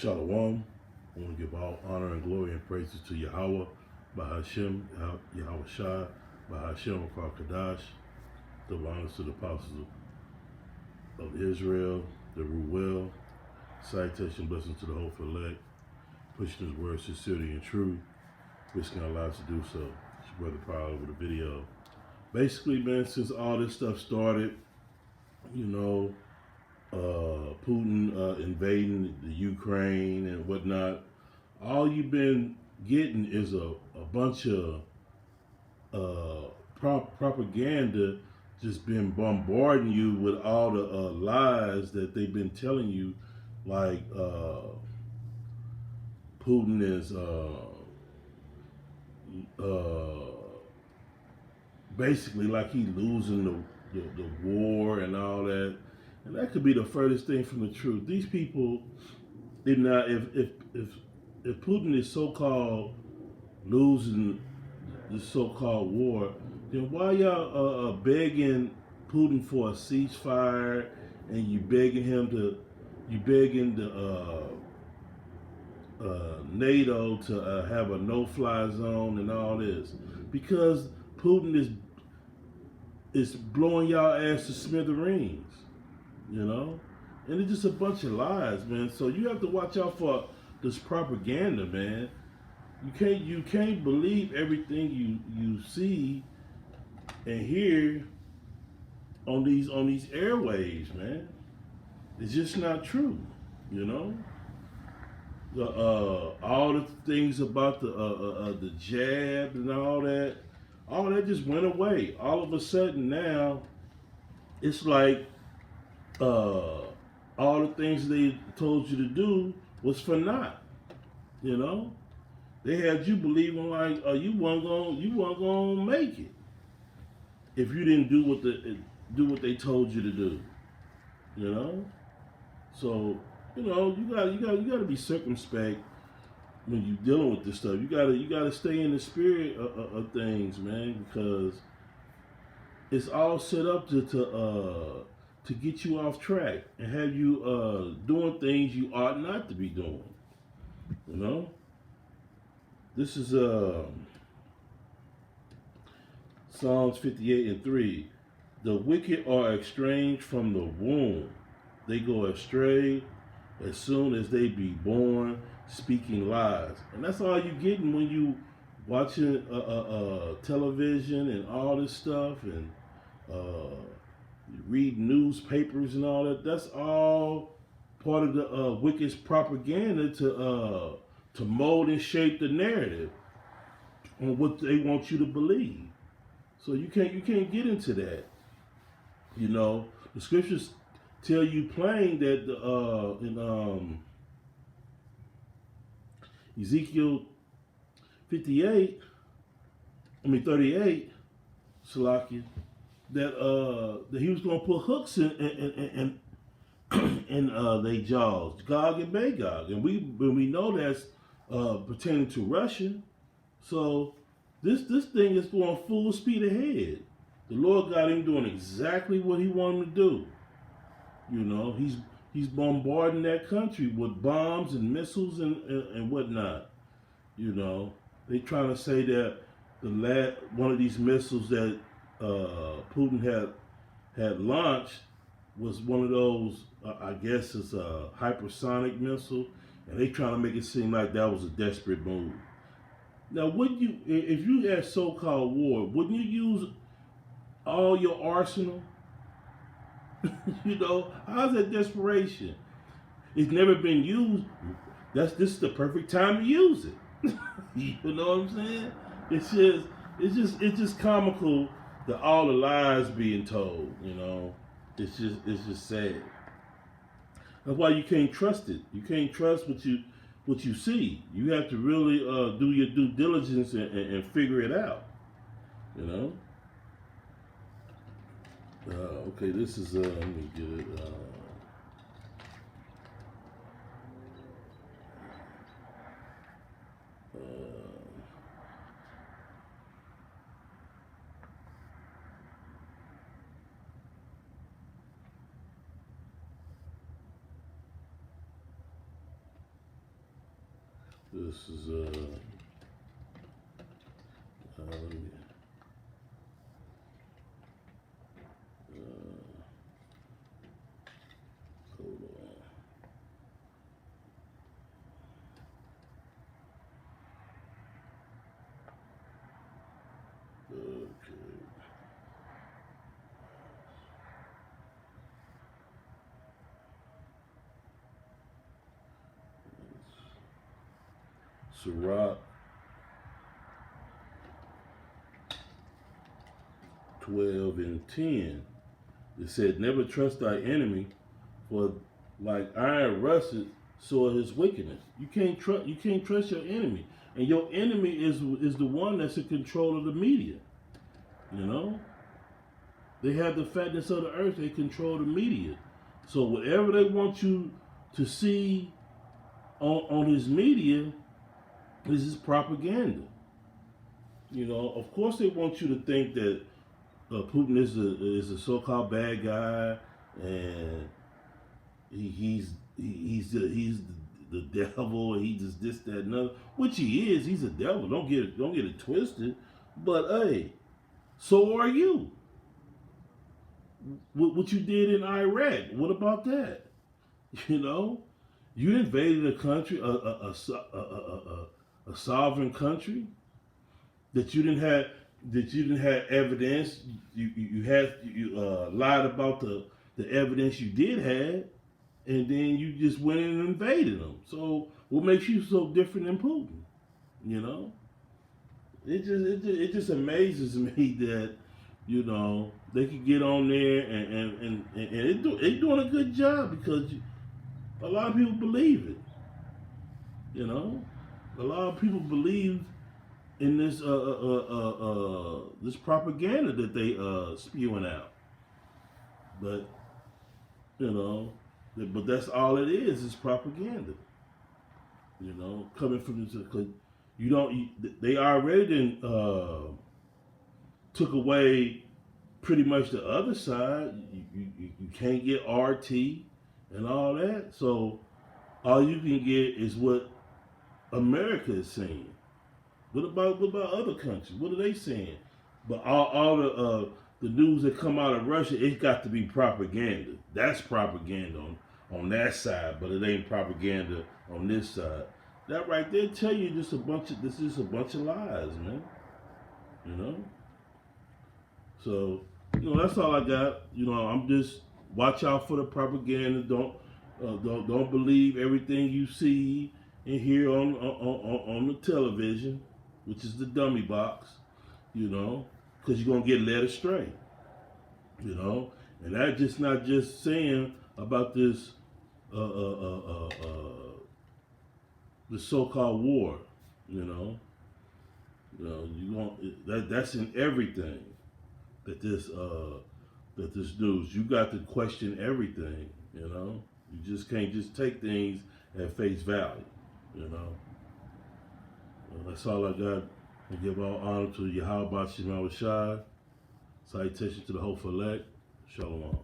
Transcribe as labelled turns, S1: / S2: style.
S1: Shalom. I want to give all honor and glory and praises to Yahweh, Bahashem, Yahweh Shai, Bahashem, Kadash, the honors to the apostles of Israel, the Ruel, citation, blessings to the hopeful elect, pushing his word sincerity and truth, risking our lives to do so. It's your brother Paul with a video. Basically, man, since all this stuff started, you know, Putin invading the Ukraine and whatnot, all you've been getting is a bunch of propaganda just been bombarding you with all the lies that they've been telling you, like Putin is basically like he losing the war and all that. And that could be the furthest thing from the truth. These people did not. If Putin is so-called losing the so-called war, then why y'all begging Putin for a ceasefire, and you begging the NATO to have a no-fly zone and all this? Because Putin is blowing y'all ass to smithereens. You know, and it's just a bunch of lies, man. So you have to watch out for this propaganda, man. You can't believe everything you see and hear on these airwaves, man. It's just not true, you know. All the things about the jab and all that just went away. All of a sudden now, it's like all the things they told you to do was for naught. You know, they had you believing like you weren't gonna make it if you didn't do what they told you to do. You know, so you know you gotta be circumspect when you're dealing with this stuff. You gotta stay in the spirit of things, man, because it's all set up to get you off track and have you doing things you ought not to be doing. You know? This is Psalms 58:3. The wicked are estranged from the womb. They go astray as soon as they be born, speaking lies. And that's all you getting when you watching television and all this stuff, and you read newspapers and all that. That's all part of the wicked's propaganda to mold and shape the narrative on what they want you to believe. So you can't get into that. You know, the scriptures tell you plain that in Ezekiel 38, Salakia, that he was going to put hooks in they jaws, Gog and Magog, and we know that's pertaining to Russia. So this thing is going full speed ahead. The Lord got him doing exactly what he wanted him to do. You know, he's bombarding that country with bombs and missiles and whatnot. You know, they trying to say that one of these missiles that Putin had launched was one of those, I guess it's a hypersonic missile, and they trying to make it seem like that was a desperate move. Now, wouldn't you, if you had so-called war, wouldn't you use all your arsenal? You know, how's that desperation? It's never been used. This is the perfect time to use it. You know what I'm saying? It's just comical that all the lies being told. You know, it's just sad. That's why you can't trust it. You can't trust what you see. You have to really do your due diligence and figure it out. You know. Okay, this is let me get it. This is let me, hold on. Okay. Sirach 12 and 10. It said, "Never trust thy enemy, for like iron rusted, so is his wickedness." You can't trust. You can't trust your enemy, and your enemy is the one that's in control of the media. You know, they have the fatness of the earth. They control the media. So whatever they want you to see on his media is his propaganda. You know, of course they want you to think that Putin is a so-called bad guy, and he's the devil. He just this that and other, which he is. He's a devil. Don't get it twisted. But hey, so are you. What you did in Iraq? What about that? You know, you invaded a country, a sovereign country that you didn't have evidence. You lied about the evidence you did have, and then you just went in and invaded them. So what makes you so different than Putin? You know, it just amazes me that they could get on there and they doing a good job because a lot of people believe it. You know, a lot of people believe in this propaganda that they spewing out. But but that's all it is propaganda. Coming from this, because they already took away pretty much the other side. You can't get RT and all that. So all you can get is what America is saying. What about other countries? What are they saying? But all the news that come out of Russia, it's got to be propaganda. That's propaganda on that side, but it ain't propaganda on this side. That right there tell you this is a bunch of lies, man. You know. So that's all I got. I'm just watch out for the propaganda. Don't believe everything you see and hear on the television, which is the dummy box, because you're going to get led astray, and that's just not just saying about this the so-called war, that's in everything that this news. You got to question everything, You just can't just take things at face value, Well, that's all I got. I give all honor to Yahweh Shema Rashad. Salutation to the Hope Elect. Shalom.